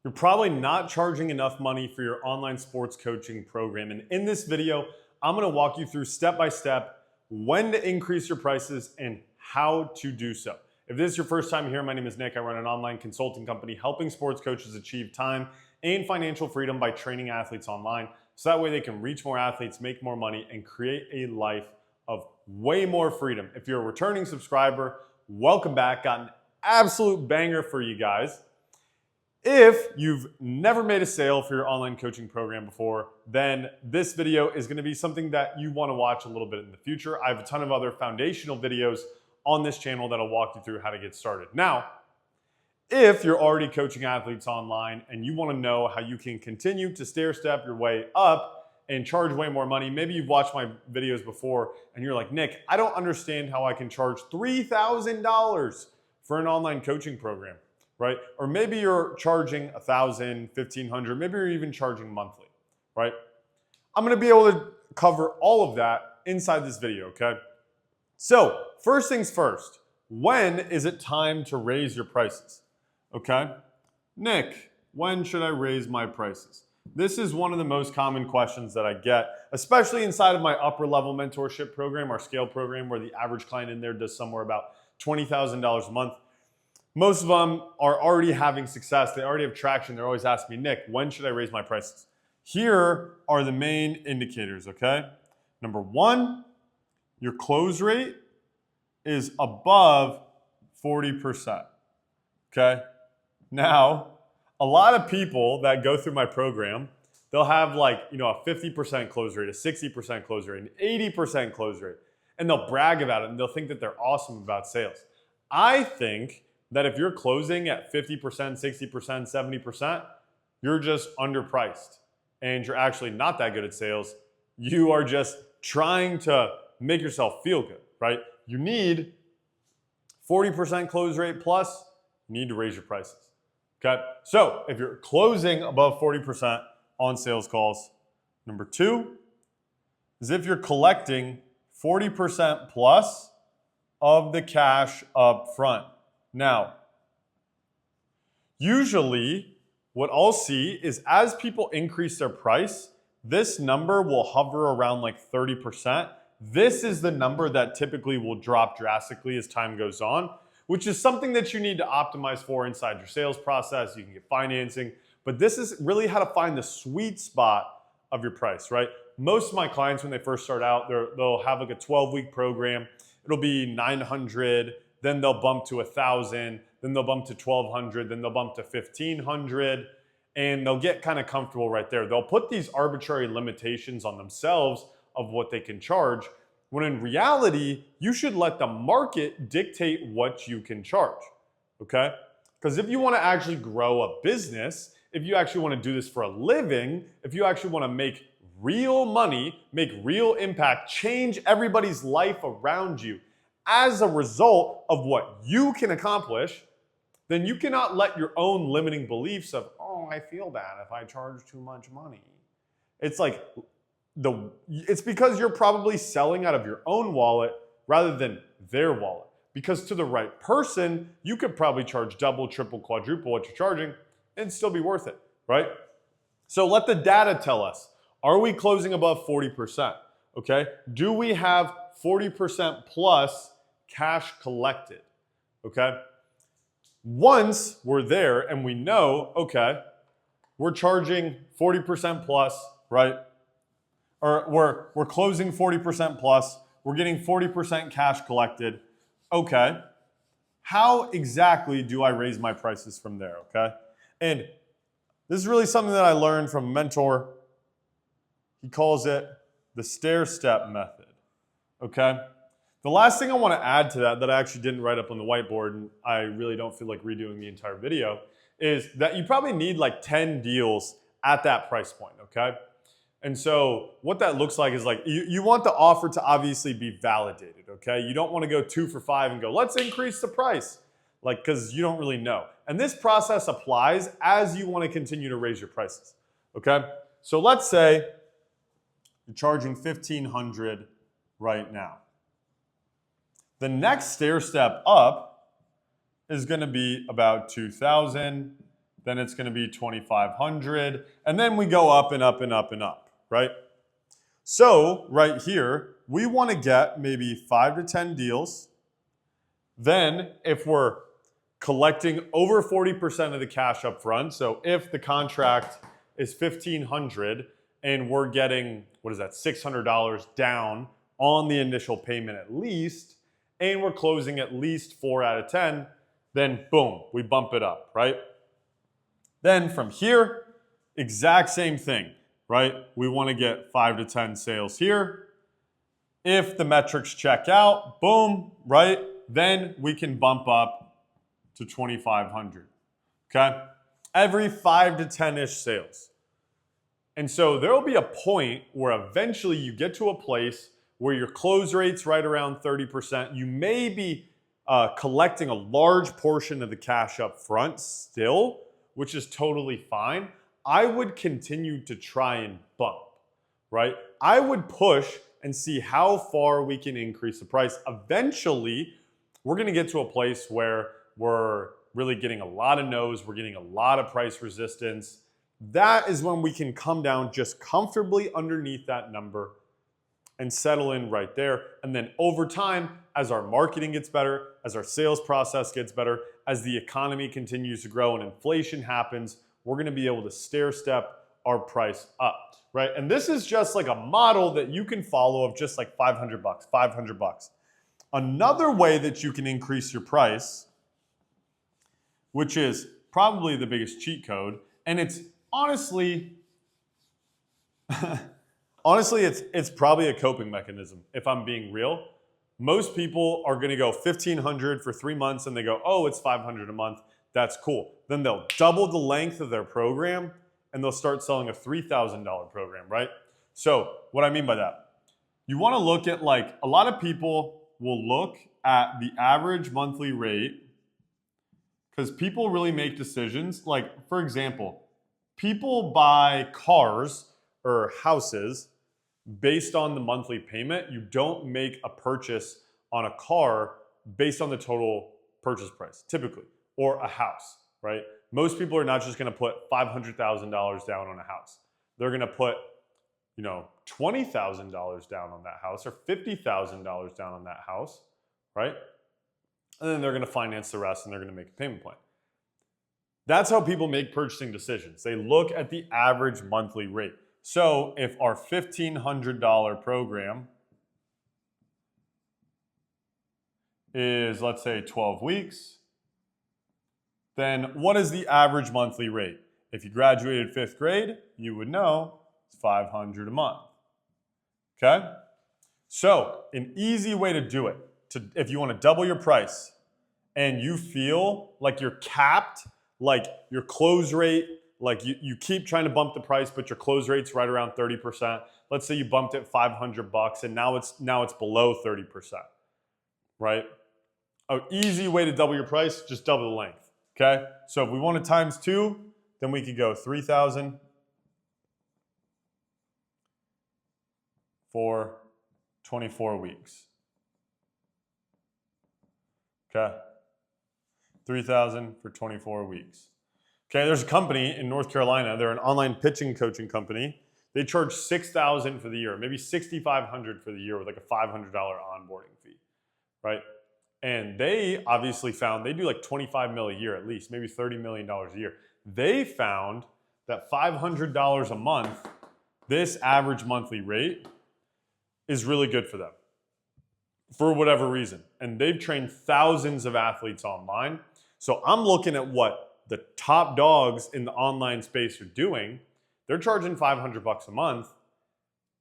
You're probably not charging enough money for your online sports coaching program. And in this video, I'm gonna walk you through step by step when to increase your prices and how to do so. If this is your first time here, my name is Nick. I run an online consulting company helping sports coaches achieve time and financial freedom by training athletes online. So that way they can reach more athletes, make more money, and create a life of way more freedom. If you're a returning subscriber, welcome back. Got an absolute banger for you guys. If you've never made a sale for your online coaching program before, then this video is going to be something that you want to watch a little bit in the future. I have a ton of other foundational videos on this channel that'll walk you through how to get started. Now, if you're already coaching athletes online and you want to know how you can continue to stair-step your way up and charge way more money, maybe you've watched my videos before and you're like, Nick, I don't understand how I can charge $3,000 for an online coaching program. Right? Or maybe you're charging $1,000, $1,500, maybe you're even charging monthly, right? I'm gonna be able to cover all of that inside this video, okay? So, first things first, when is it time to raise your prices? Okay? Nick, when should I raise my prices? This is one of the most common questions that I get, especially inside of my upper level mentorship program, our scale program, where the average client in there does somewhere about $20,000 a month. Most of them are already having success. They already have traction. They're always asking me, Nick, when should I raise my prices? Here are the main indicators, okay? Number one, your close rate is above 40%, okay? Now, a lot of people that go through my program, they'll have like, a 50% close rate, a 60% close rate, an 80% close rate, and they'll brag about it and they'll think that they're awesome about sales. I think that if you're closing at 50%, 60%, 70%, you're just underpriced and you're actually not that good at sales. You are just trying to make yourself feel good, right? You need 40% close rate plus, you need to raise your prices, okay? So if you're closing above 40% on sales calls, number two is if you're collecting 40% plus of the cash up front. Now, usually what I'll see is as people increase their price, this number will hover around like 30%. This is the number that typically will drop drastically as time goes on, which is something that you need to optimize for inside your sales process. You can get financing, but this is really how to find the sweet spot of your price, right? Most of my clients, when they first start out, they'll have like a 12-week program. It'll be $900. Then they'll bump to $1,000, then they'll bump to $1,200, then they'll bump to $1,500, and they'll get kind of comfortable right there. They'll put these arbitrary limitations on themselves of what they can charge, when in reality, you should let the market dictate what you can charge, okay? Because if you want to actually grow a business, if you actually want to do this for a living, if you actually want to make real money, make real impact, change everybody's life around you, as a result of what you can accomplish, then you cannot let your own limiting beliefs of, oh, I feel bad if I charge too much money. It's like, it's because you're probably selling out of your own wallet rather than their wallet. Because to the right person, you could probably charge double, triple, quadruple what you're charging and still be worth it, right? So let the data tell us, are we closing above 40%? Okay, do we have 40% plus cash collected, okay? Once we're there and we know, okay, we're charging 40% plus, right? Or we're closing 40% plus, we're getting 40% cash collected, okay, how exactly do I raise my prices from there, okay? And this is really something that I learned from a mentor. He calls it the stair-step method, okay? The last thing I want to add to that I actually didn't write up on the whiteboard, and I really don't feel like redoing the entire video, is that you probably need like 10 deals at that price point, okay? And so what that looks like is like, you want the offer to obviously be validated, okay? You don't want to go 2 for $5 and go, let's increase the price, like, because you don't really know. And this process applies as you want to continue to raise your prices, okay? So let's say you're charging $1,500 right now. The next stair step up is going to be about $2,000, then it's going to be 2,500, and then we go up and up and up and up, right? So right here, we want to get maybe 5 to 10 deals. Then if we're collecting over 40% of the cash up front, so if the contract is $1,500 and we're getting, what is that, $600 down on the initial payment at least, and we're closing at least 4 out of 10, then boom, we bump it up, right? Then from here, exact same thing, right? We want to get 5 to 10 sales here. If the metrics check out, boom, right? Then we can bump up to 2,500, okay? Every 5 to 10-ish sales. And so there will be a point where eventually you get to a place where your close rate's right around 30%. You may be collecting a large portion of the cash up front still, which is totally fine. I would continue to try and bump, right? I would push and see how far we can increase the price. Eventually, we're gonna get to a place where we're really getting a lot of no's, we're getting a lot of price resistance. That is when we can come down just comfortably underneath that number and settle in right there. And then over time, as our marketing gets better, as our sales process gets better, as the economy continues to grow and inflation happens, we're gonna be able to stair step our price up, right? And this is just like a model that you can follow of just like 500 bucks, 500 bucks. Another way that you can increase your price, which is probably the biggest cheat code, and it's honestly, it's probably a coping mechanism, if I'm being real. Most people are gonna go $1,500 for 3 months and they go, oh, it's $500 a month, that's cool. Then they'll double the length of their program and they'll start selling a $3,000 program, right? So what I mean by that, you wanna look at, like, a lot of people will look at the average monthly rate because people really make decisions. Like, for example, people buy cars or houses based on the monthly payment. You don't make a purchase on a car based on the total purchase price, typically, or a house, right? Most people are not just gonna put $500,000 down on a house. They're gonna put, you know, $20,000 down on that house or $50,000 down on that house, right? And then they're gonna finance the rest and they're gonna make a payment plan. That's how people make purchasing decisions. They look at the average monthly rate. So if our $1,500 program is, let's say, 12 weeks, then what is the average monthly rate? If you graduated 5th grade, you would know it's $500 a month, okay? So an easy way to do it, if you want to double your price and you feel like you're capped, like your close rate, like you keep trying to bump the price, but your close rate's right around 30%. Let's say you bumped it 500 bucks and now it's below 30%, right? An easy way to double your price, just double the length, okay? So if we want to times 2, then we could go 3,000 for 24 weeks, okay? 3,000 for 24 weeks. Okay, there's a company in North Carolina, they're an online pitching coaching company. They charge $6,000 for the year, maybe $6,500 for the year with like a $500 onboarding fee, right? And they obviously found, they do like 25 mil a year at least, maybe $30 million a year. They found that $500 a month, this average monthly rate, is really good for them for whatever reason. And they've trained thousands of athletes online. So I'm looking at what the top dogs in the online space are doing. They're charging 500 bucks a month.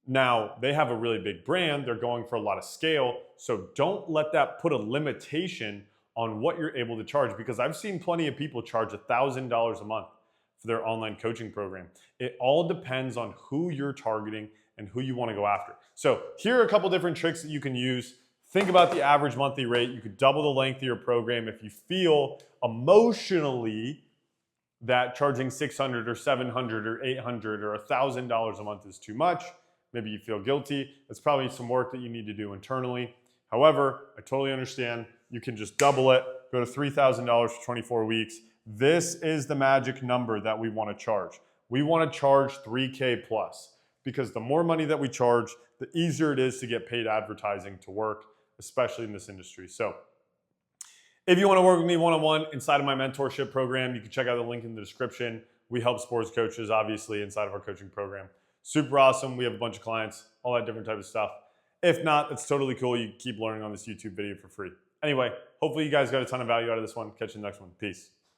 Now, they have a really big brand. They're going for a lot of scale. So don't let that put a limitation on what you're able to charge, because I've seen plenty of people charge $1,000 a month for their online coaching program. It all depends on who you're targeting and who you want to go after. So here are a couple different tricks that you can use. Think about the average monthly rate. You could double the length of your program if you feel emotionally that charging $600 or $700 or $800 or $1,000 a month is too much. Maybe you feel guilty. It's probably some work that you need to do internally. However, I totally understand. You can just double it, go to $3,000 for 24 weeks, this is the magic number that we want to charge. We want to charge 3K plus, because the more money that we charge, the easier it is to get paid advertising to work, especially in this industry. So if you want to work with me one-on-one inside of my mentorship program, you can check out the link in the description. We help sports coaches, obviously, inside of our coaching program. Super awesome. We have a bunch of clients, all that different type of stuff. If not, it's totally cool. You keep learning on this YouTube video for free. Anyway, hopefully you guys got a ton of value out of this one. Catch you in the next one. Peace.